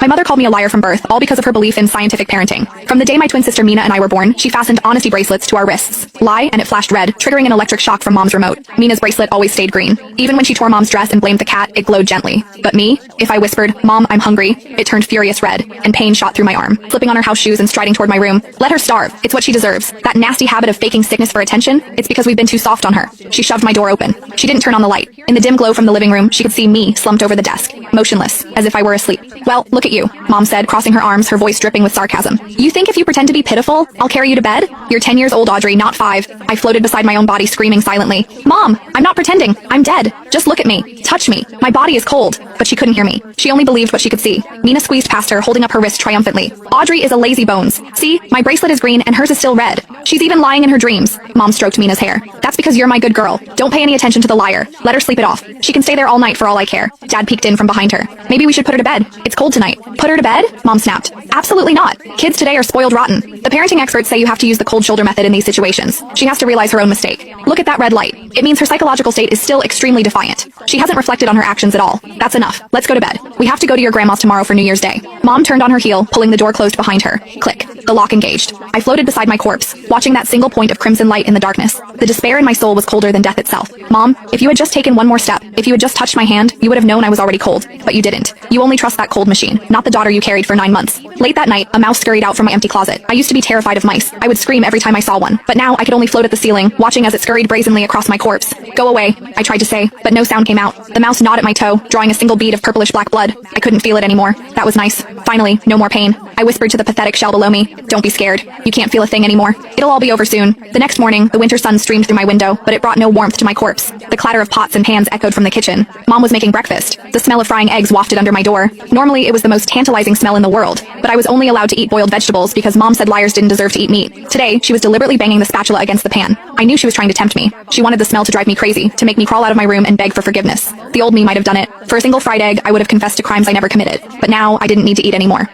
My mother called me a liar from birth, all because of her belief in scientific parenting. From the day my twin sister Mina and I were born, she fastened honesty bracelets to our wrists. Lie, and it flashed red, triggering an electric shock from Mom's remote. Mina's bracelet always stayed green. Even when she tore Mom's dress and blamed the cat, it glowed gently. But me? If I whispered, "Mom, I'm hungry," it turned furious red, and pain shot through my arm. Flipping on her house shoes and striding toward my room. Let her starve. It's what she deserves. That nasty habit of faking sickness for attention, it's because we've been too soft on her. She shoved my door open. She didn't turn on the light. In the dim glow from the living room, she could see me slumped over the desk, motionless, as if I were asleep. "Well, look at you," Mom said, crossing her arms, her voice dripping with sarcasm. "You think if you pretend to be pitiful, I'll carry you to bed? You're 10 years old, Audrey, not 5. I floated beside my own body, screaming silently. "Mom, I'm not pretending. I'm dead. Just look at me. Touch me. My body is cold." But she couldn't hear me. She only believed what she could see. Mina squeezed past her, holding up her wrist triumphantly. "Audrey is a lazy bones. See, my bracelet is green and hers is still red. She's even lying in her dreams." Mom stroked Mina's hair. "That's because you're my good girl. Don't pay any attention to the liar. Let her sleep it off. She can stay there all night for all I care." Dad peeked in from behind her. "Maybe we should put her to bed. It's cold tonight." "Put her to bed?" Mom snapped. "Absolutely not. Kids today are spoiled rotten. The parenting experts say you have to use the cold shoulder method in these situations. She has to realize her own mistake. Look at that red light. It means her psychological state is still extremely defiant. She hasn't reflected on her actions at all. That's enough. Let's go to bed. We have to go to your grandma's tomorrow for New Year's Day." Mom turned on her heel, pulling the door closed behind her. Click. The lock engaged. I floated beside my corpse, watching that single point of crimson light in the darkness. The despair in my soul was colder than death itself. "Mom, if you had just taken one more step, if you had just touched my hand, you would have known I was already cold. But you didn't. You only trust that cold machine, not the daughter you carried for 9 months." Late that night, a mouse scurried out from my empty closet. I used to be terrified of mice. I would scream every time I saw one. But now I could only float at the ceiling, watching as it scurried brazenly across my corpse. "Go away," I tried to say, but no sound came out. The mouse gnawed at my toe, drawing a single bead of purplish black blood. I couldn't feel it anymore. That was nice. Finally, no more pain. I whispered to the pathetic shell below me, "Don't be scared. You can't feel a thing anymore. It'll all be over soon." The next morning, the winter sun streamed through my window, but it brought no warmth to my corpse. The clatter of pots and pans echoed from the kitchen. Mom was making breakfast. The smell of frying eggs wafted under my door. Normally, it was the most tantalizing smell in the world, but I was only allowed to eat boiled vegetables because Mom said liars didn't deserve to eat meat. Today, she was deliberately banging the spatula against the pan. I knew she was trying to tempt me. She wanted the smell to drive me crazy, to make me crawl out of my room and beg for forgiveness. The old me might have done it. For a single fried egg, I would have confessed to crimes I never committed. But now, I didn't need to eat anymore.